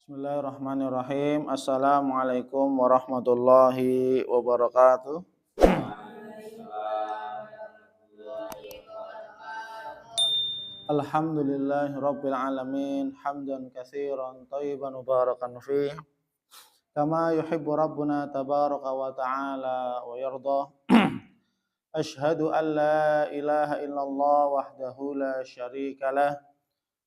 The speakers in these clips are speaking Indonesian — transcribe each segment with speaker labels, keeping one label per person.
Speaker 1: Bismillahirrahmanirrahim. Assalamualaikum warahmatullahi wabarakatuh. Alhamdulillahi rabbil alamin. Hamdan katsiran thayyiban mubarakan fih. Kama yuhibbu rabbuna tabaraka wa ta'ala wa yarda. Ashhadu an la ilaha illallah wahdahu la syarika lah.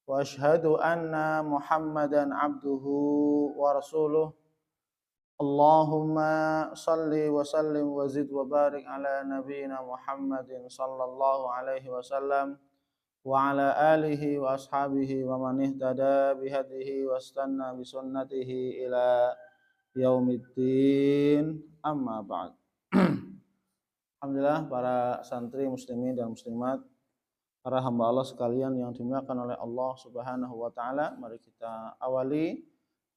Speaker 1: Wa ashhadu anna Muhammadan abduhu wa rasuluh. Allahumma salli wa sallim wa zid wa barik ala nabiyyina Muhammadin sallallahu alaihi wasallam wa ala alihi wa ashabihi wa man ihtada bihadihi wa istanna bi sunnatihi ila yaumiddin, amma ba'd. Alhamdulillah, para santri muslimin dan muslimat, para hamba Allah sekalian yang dimuliakan oleh Allah Subhanahu wa taala, mari kita awali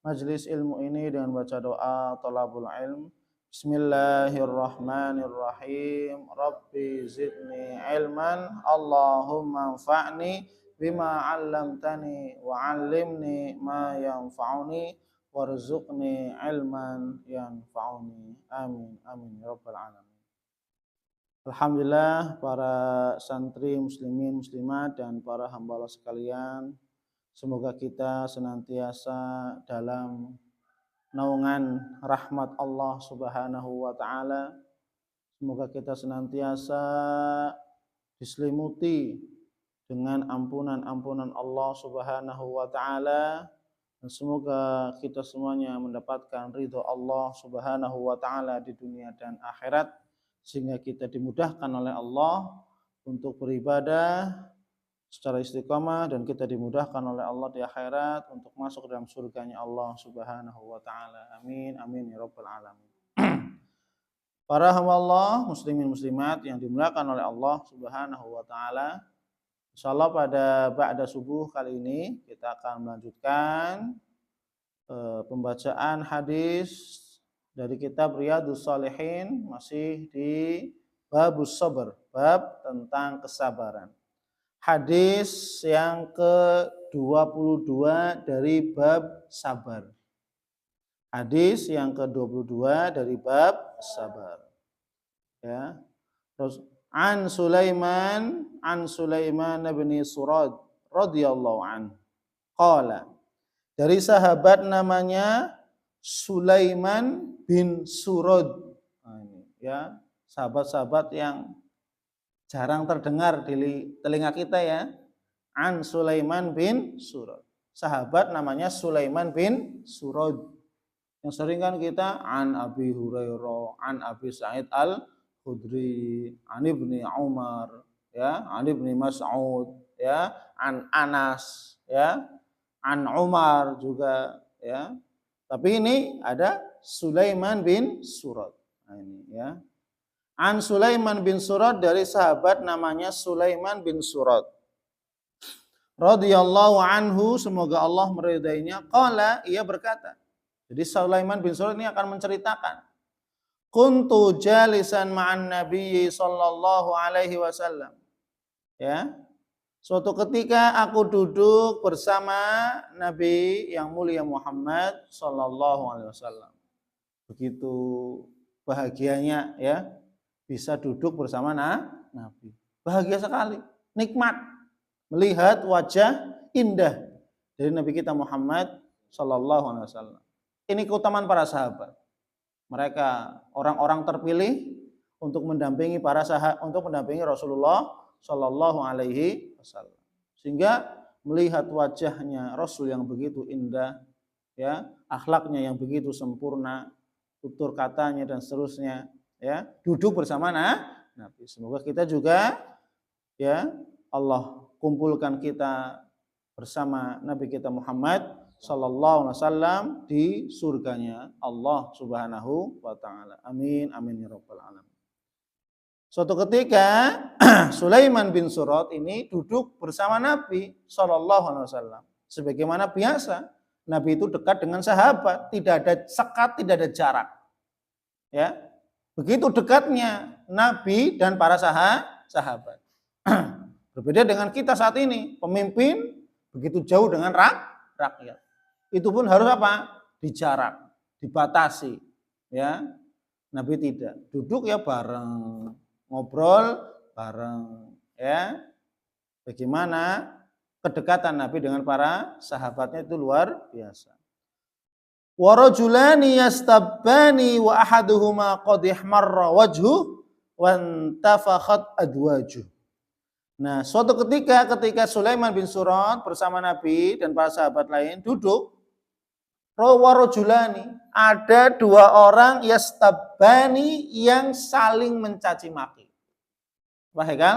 Speaker 1: majlis ilmu ini dengan baca doa thalabul ilm. Bismillahirrahmanirrahim. Rabbi zidni ilman, Allahumma anfa'ni bima 'allamtani wa 'allimni ma yanfa'uni warzuqni ilman yanfa'uni. Amin amin ya rabbal alamin. Alhamdulillah, para santri muslimin muslimat dan para hamba Allah sekalian, semoga kita senantiasa dalam naungan rahmat Allah Subhanahu wa taala. Semoga kita senantiasa diselimuti dengan ampunan-ampunan Allah Subhanahu wa taala, dan semoga kita semuanya mendapatkan ridho Allah Subhanahu wa taala di dunia dan akhirat, sehingga kita dimudahkan oleh Allah untuk beribadah secara istiqamah, dan kita dimudahkan oleh Allah di akhirat untuk masuk dalam surganya Allah Subhanahu wa taala. Amin amin ya rabbal alamin. Para hamba Allah muslimin muslimat yang dimuliakan oleh Allah Subhanahu wa taala, insyaallah pada ba'da subuh kali ini kita akan melanjutkan pembacaan hadis dari kitab Riyadhus Shalihin, masih di babus sabr, bab tentang kesabaran. Hadis yang ke-22 dari bab sabar. Hadis yang ke-22 dari bab sabar. Ya. Terus an Sulaiman bin Surad radhiyallahu anhu. Qala, dari sahabat namanya Sulaiman bin Surad. Nah, ini ya, sahabat-sahabat yang jarang terdengar di telinga kita ya. An Sulaiman bin Surad. Sahabat namanya Sulaiman bin Surad. Yang sering kan kita an Abi Hurairah, an Abi Sa'id Al-Khudri, an Ibni Umar, ya, an Ibni Mas'ud, ya, an Anas, ya, an Umar juga, ya. Tapi ini ada Sulaiman bin Surad. Nah, ini ya. An Sulaiman bin Surad, dari sahabat namanya Sulaiman bin Surad radhiyallahu anhu, semoga Allah meridainya. Qala, ia berkata. Jadi Sulaiman bin Surad ini akan menceritakan, kuntu jalisan ma'an Nabi sallallahu alaihi wasallam. Ya. Suatu ketika aku duduk bersama Nabi yang mulia Muhammad sallallahu alaihi wasallam. Begitu bahagianya ya, bisa duduk bersama Nabi. Bahagia sekali, nikmat melihat wajah indah dari Nabi kita Muhammad sallallahu alaihi wasallam. Ini keutamaan para sahabat. Mereka orang-orang terpilih untuk mendampingi untuk mendampingi Rasulullah sallallahu alaihi wasallam. Sehingga melihat wajahnya Rasul yang begitu indah, ya, akhlaknya yang begitu sempurna, tutur katanya dan seterusnya, ya, duduk bersama Nabi. Semoga kita juga, ya, Allah kumpulkan kita bersama Nabi kita Muhammad sallallahu alaihi wasallam di surganya Allah Subhanahu wa taala. Amin amin ya rabbal alamin. Suatu ketika Sulaiman bin Surad ini duduk bersama Nabi sallallahu alaihi wasallam. Sebagaimana biasa, Nabi itu dekat dengan sahabat, tidak ada sekat, tidak ada jarak. Ya. Begitu dekatnya Nabi dan para sahabat. Berbeda dengan kita saat ini, pemimpin begitu jauh dengan rakyat. Itu pun harus apa? Dijarak, dibatasi. Ya, Nabi tidak. Duduk ya bareng, ngobrol bareng. Ya, bagaimana kedekatan Nabi dengan para sahabatnya itu luar biasa. Wa rajulani yastabbani wa ahaduhuma qad ihmarra wajhu wa intafakhat adwajuh. Nah, suatu ketika Sulaiman bin Surad bersama Nabi dan para sahabat lain duduk, wa rajulani, ada dua orang yastabbani yang saling mencaci maki. Paham kan?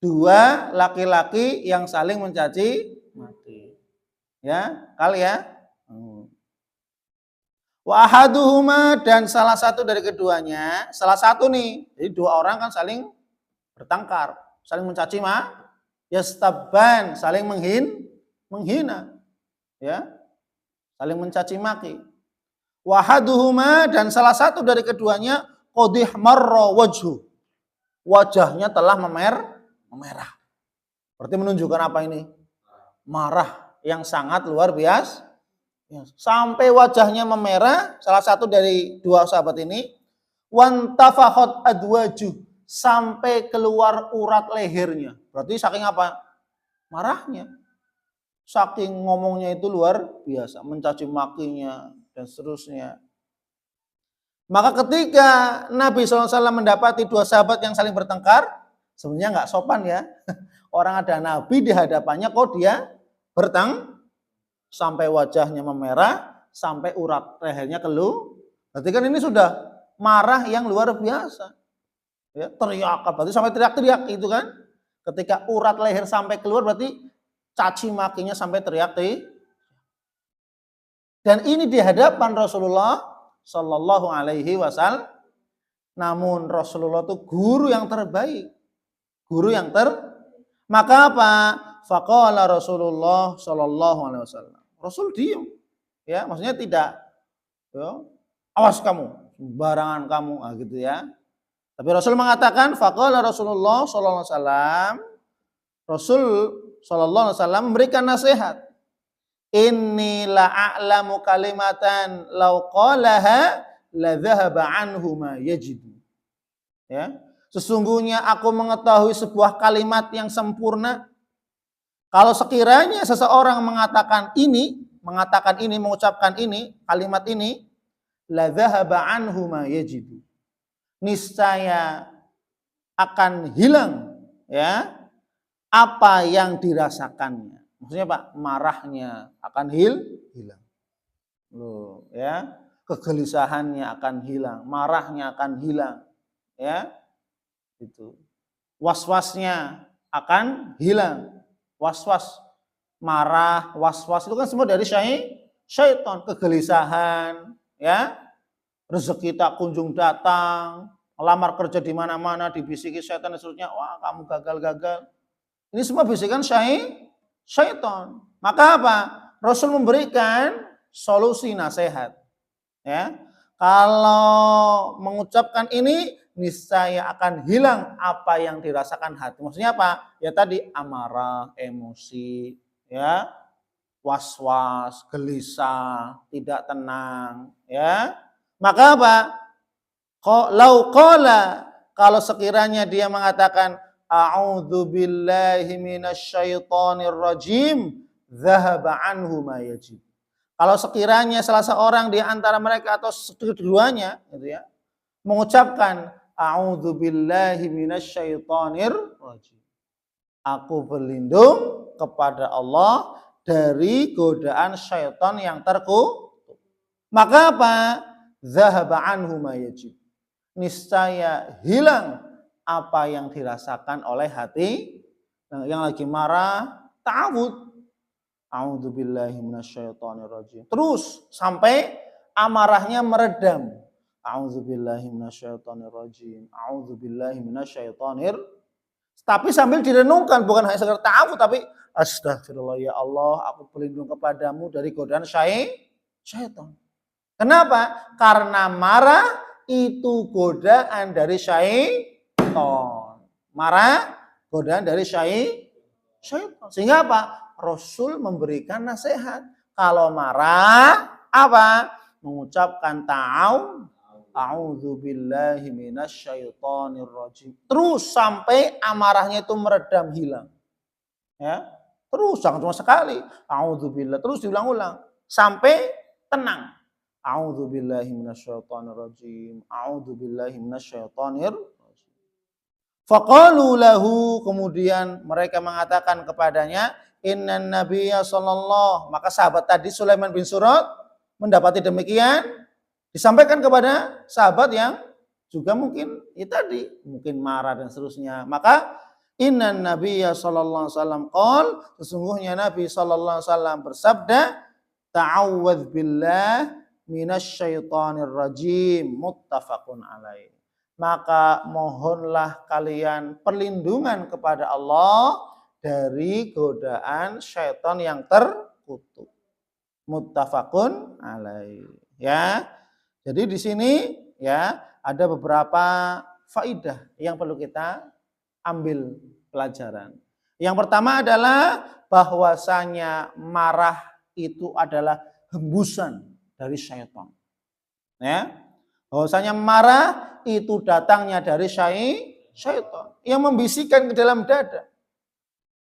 Speaker 1: Dua laki-laki yang saling mencaci maki. Ya, kali ya. Wa ahaduhuma, dan salah satu dari keduanya, salah satu nih, jadi dua orang kan saling bertengkar, saling mencaci yastabban, saling menghina, ya, saling mencaci maki. Wa ahaduhuma, dan salah satu dari keduanya qad ihmarra wajhu, wajahnya telah memerah. Berarti menunjukkan apa ini? Marah yang sangat luar biasa. Sampai wajahnya memerah, salah satu dari dua sahabat ini, wantafakhat adwajuh, sampai keluar urat lehernya. Berarti saking apa? Marahnya. Saking ngomongnya itu luar biasa, mencaci makinya dan seterusnya. Maka ketika Nabi SAW mendapati dua sahabat yang saling bertengkar, sebenarnya nggak sopan ya. Orang ada Nabi di hadapannya kok dia bertengkar. Sampai wajahnya memerah, sampai urat lehernya keluar. Berarti kan ini sudah marah yang luar biasa. Ya, teriak, berarti sampai teriak-teriak itu kan. Ketika urat leher sampai keluar berarti caci makinya sampai teriak-teriak. Dan ini di hadapan Rasulullah Shallallahu Alaihi Wasallam. Namun Rasulullah itu guru yang terbaik, maka apa? Faqala Rasulullah Shallallahu Alaihi Wasallam. Rasul diam, ya, maksudnya tidak, ya, awas kamu, sembarangan kamu, gitu ya. Tapi Rasul mengatakan, faqala Rasulullah Sallallahu Alaihi Wasallam, Rasul Sallallahu Alaihi Wasallam memberikan nasihat. Inni la a'lamu kalimatan law qalaha la dhahaba anhu ma yajidu. Ya, sesungguhnya aku mengetahui sebuah kalimat yang sempurna. Kalau sekiranya seseorang mengucapkan ini, kalimat ini, la dhahaba anhu ma yajidu, niscaya akan hilang, ya, apa yang dirasakannya. Maksudnya Pak, marahnya akan hilang. Loh, ya, kegelisahannya akan hilang, marahnya akan hilang, ya. Itu. Was-wasnya akan hilang. Was-was, marah, was-was itu kan semua dari syaitan, kegelisahan, ya, rezeki tak kunjung datang, lamar kerja di mana-mana dibisiki syaitan dan seterusnya, wah kamu gagal. Ini semua bisikan syaitan. Maka apa? Rasul memberikan solusi nasihat. Ya, kalau mengucapkan ini niscaya akan hilang apa yang dirasakan hati. Maksudnya apa? Ya tadi amarah, emosi, ya, was-was, gelisah, tidak tenang, ya. Maka apa? Kalau sekiranya dia mengatakan a'udzubillahi minasyaitonir rajim, dhahaba anhu ma yajib. Kalau sekiranya salah seorang di antara mereka atau keduanya, gitu ya, mengucapkan a'udzubillahi minasyaitonir rajim, aku berlindung kepada Allah dari godaan syaitan yang terkutuk. Maka apa? Dhahaba anhu ma yajib, niscaya hilang apa yang dirasakan oleh hati yang lagi marah. Ta'awudz, a'udzubillahi minasyaitonir rajim, terus sampai amarahnya meredam. A'udzubillahi minasyaitonir rajim, a'udzubillahi minasyaitonir. Tapi sambil direnungkan, bukan hanya sekedar ta'awudz, tapi astagfirullah ya Allah, aku berlindung kepadamu dari godaan syaitan. Kenapa? Karena marah itu godaan dari syaitan. Marah godaan dari syaitan. Sehingga apa? Rasul memberikan nasihat. kalau marah apa? Mengucapkan a'udzubillahi minasyaitonir rajim. Terus sampai amarahnya itu meredam, hilang. Ya. Terus jangan cuma sekali. A'udzubillah, terus diulang-ulang sampai tenang. A'udzubillahi minasyaitonir rajim. A'udzubillahi minasyaitonir rajim. Faqalu lahu, kemudian mereka mengatakan kepadanya, innan nabiyya sallallahu, maka sahabat tadi Sulaiman bin Surad mendapati demikian, disampaikan kepada sahabat yang juga mungkin tadi mungkin marah dan seterusnya. Maka innan nabiyya sallallahu alaihi wasallam qol, sesungguhnya Nabi sallallahu alaihi wasallam bersabda, ta'awwadz billah minasyaitonir rajim, muttafaqun alaih. Maka mohonlah kalian perlindungan kepada Allah dari godaan syaitan yang terkutuk. Muttafaqun alaih. Ya. Jadi di sini ya ada beberapa faidah yang perlu kita ambil pelajaran. Yang pertama adalah bahwasanya marah itu adalah hembusan dari syaitan. Ya. Bahwasanya marah itu datangnya dari syaitan yang membisikkan ke dalam dada.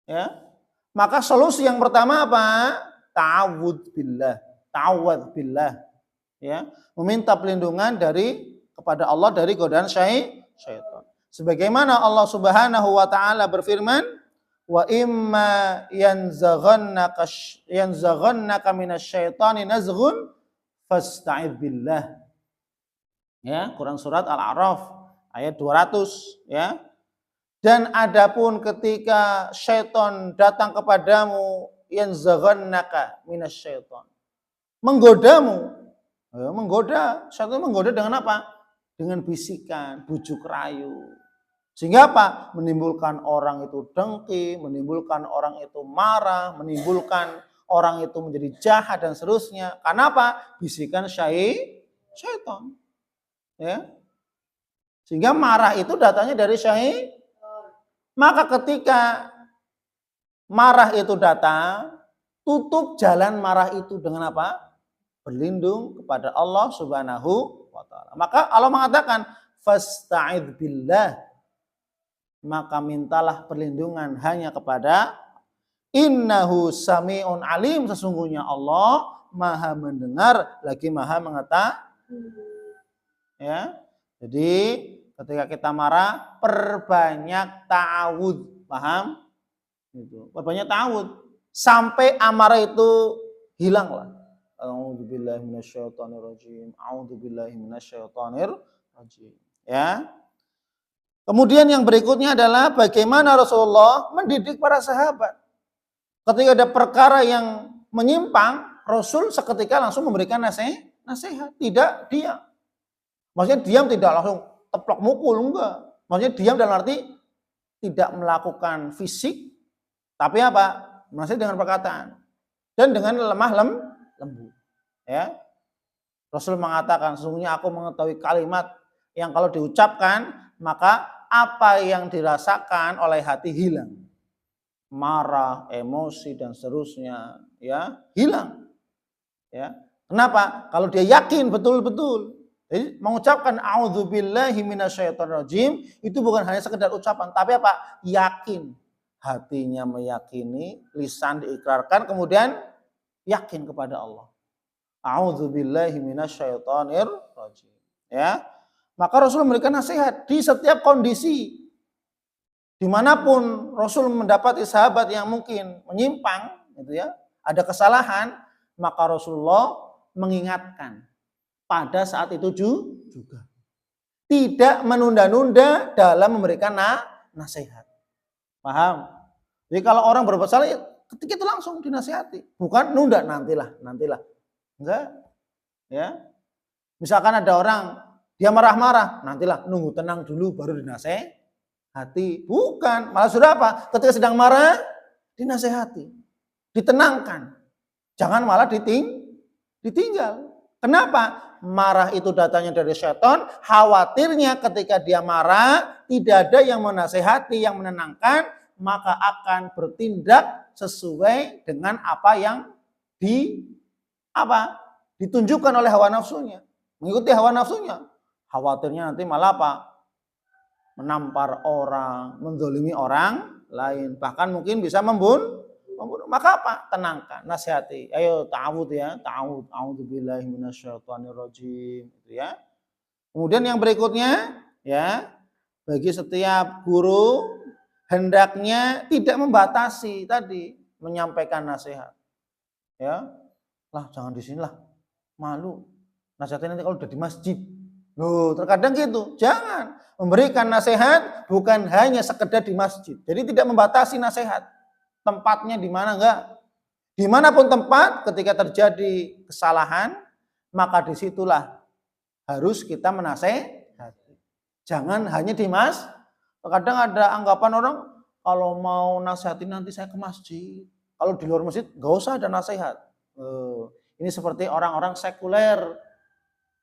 Speaker 1: Ya. Maka solusi yang pertama apa? Ta'awudz billah. Ya, meminta perlindungan kepada Allah dari godaan syaitan. Sebagaimana Allah Subhanahu wa taala berfirman, wa imma yanzaghannaka minasyaitani nazghun fasta'idz billah. Ya, Quran surat Al-A'raf ayat 200, ya. Dan adapun ketika syaitan datang kepadamu, yanzaghannaka minasyaiton, menggodamu, syaitan menggoda dengan apa? Dengan bisikan, bujuk rayu. Sehingga apa? Menimbulkan orang itu dengki, menimbulkan orang itu marah, menimbulkan orang itu menjadi jahat dan seterusnya. Karena apa? Bisikan syaitan. Ya. Sehingga marah itu datangnya dari syaitan. Maka ketika marah itu datang, tutup jalan marah itu dengan apa? Berlindung kepada Allah Subhanahu wa taala. Maka Allah mengatakan, fasta'idz billah. Maka mintalah perlindungan hanya kepada innahu sami'un alim, sesungguhnya Allah Maha mendengar lagi Maha mengetahui. Ya. Jadi ketika kita marah, perbanyak ta'awudz, paham? Itu. Perbanyak ta'awudz sampai amarah itu hilanglah. A'udzubillahi minasyaitonirrajim. A'udzubillahi minasyaitonirrajim. Ya. Kemudian yang berikutnya adalah bagaimana Rasulullah mendidik para sahabat. Ketika ada perkara yang menyimpang, Rasul seketika langsung memberikan nasihat, tidak diam. Maksudnya diam tidak langsung teplok mukul, enggak. Maksudnya diam dalam arti tidak melakukan fisik, tapi apa? Nasihat dengan perkataan dan dengan lemah lembut. Ya. Rasul mengatakan, sesungguhnya aku mengetahui kalimat yang kalau diucapkan maka apa yang dirasakan oleh hati hilang. Marah, emosi dan seterusnya, ya, hilang. Ya. Kenapa? Kalau dia yakin betul-betul. Jadi mengucapkan a'udzubillahi minasyaitonirrajim itu bukan hanya sekedar ucapan, tapi apa? Yakin. Hatinya meyakini, lisan diikrarkan, kemudian yakin kepada Allah. A'udzubillahi minasyaitonirrajim. Ya. Maka Rasul memberikan nasihat di setiap kondisi. Dimanapun Rasul mendapati sahabat yang mungkin menyimpang, gitu ya, ada kesalahan, maka Rasulullah mengingatkan pada saat itu juga. Tidak menunda-nunda dalam memberikan nasihat. Paham? Jadi kalau orang berbuat salah, ketika itu langsung dinasihati. Bukan nunda, nantilah. Enggak. Ya. Misalkan ada orang, dia marah-marah, nantilah, nunggu tenang dulu baru dinasehati. Bukan, malah sudah apa? Ketika sedang marah, dinasehati. Ditenangkan. Jangan malah ditinggal. Kenapa? Marah itu datangnya dari syaitan. Khawatirnya ketika dia marah, tidak ada yang menasehati, yang menenangkan, maka akan bertindak sesuai dengan apa yang Apa? Ditunjukkan oleh hawa nafsunya. Mengikuti hawa nafsunya. Khawatirnya nanti malah apa? Menampar orang, menzalimi orang lain. Bahkan mungkin bisa membunuh. Maka apa? Tenangkan, nasihati. Ayo ta'awud ya, ta'awud. A'udzubillahi minasyaitonirrajim, gitu ya. Kemudian yang berikutnya ya, bagi setiap guru hendaknya tidak membatasi tadi menyampaikan nasihat. Ya. Lah jangan di sini lah. Malu. Nasihatnya nanti kalau udah di masjid. Loh, terkadang gitu. Jangan memberikan nasihat bukan hanya sekedar di masjid. Jadi tidak membatasi nasihat. Tempatnya di mana enggak? Dimanapun tempat ketika terjadi kesalahan, maka disitulah harus kita menasehati. Jangan hanya di mas. Terkadang ada anggapan orang kalau mau nasihatin nanti saya ke masjid. Kalau di luar masjid enggak usah ada nasihat. Ini seperti orang-orang sekuler.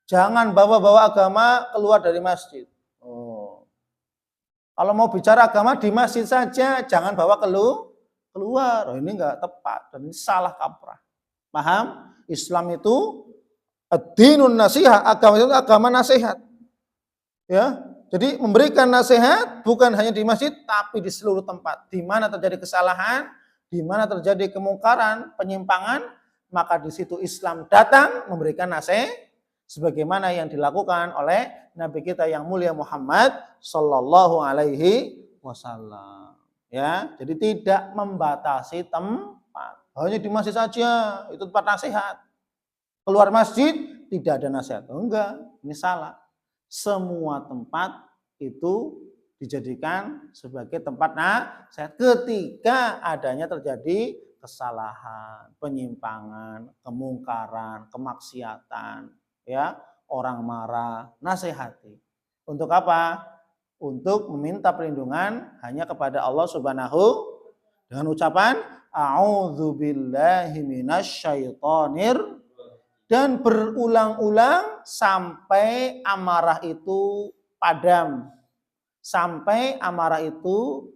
Speaker 1: Jangan bawa-bawa agama keluar dari masjid. Kalau mau bicara agama di masjid saja, jangan bawa keluar. Ini enggak tepat dan ini salah kaprah. Paham? Islam itu ad-dinun nasihat, agama itu agama nasihat. Ya. Jadi memberikan nasihat bukan hanya di masjid tapi di seluruh tempat. Di mana terjadi kesalahan, di mana terjadi kemungkaran, penyimpangan, maka di situ Islam datang memberikan nasihat sebagaimana yang dilakukan oleh Nabi kita yang mulia Muhammad sallallahu alaihi wasallam. Ya, jadi tidak membatasi tempat. Hanya di masjid saja itu tempat nasihat. Keluar masjid tidak ada nasihat. Enggak, ini salah. Semua tempat itu dijadikan sebagai tempat nasihat ketika adanya terjadi kesalahan, penyimpangan, kemungkaran, kemaksiatan, ya, orang marah, nasihati. Untuk apa? Untuk meminta perlindungan hanya kepada Allah Subhanahu dengan ucapan a'udzubillahi minasyaitonir dan berulang-ulang sampai amarah itu padam, sampai amarah itu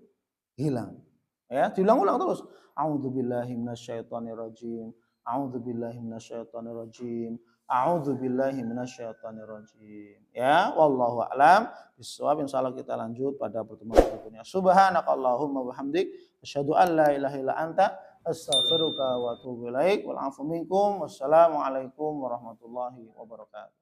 Speaker 1: hilang. Ya, diulang-ulang terus. A'udzubillahi minasyaitonirrajim. A'udzubillahi minasyaitonirrajim. A'udzubillahi minasyaitonirrajim. Ya, wallahu a'lam bishawab. Insyaallah kita lanjut pada pertemuan berikutnya. Subhanakallahumma wa bihamdik asyhadu an la ilaha illa anta astaghfiruka wa atubu ilaik. Wal 'afu minkum. Wassalamualaikum warahmatullahi wabarakatuh.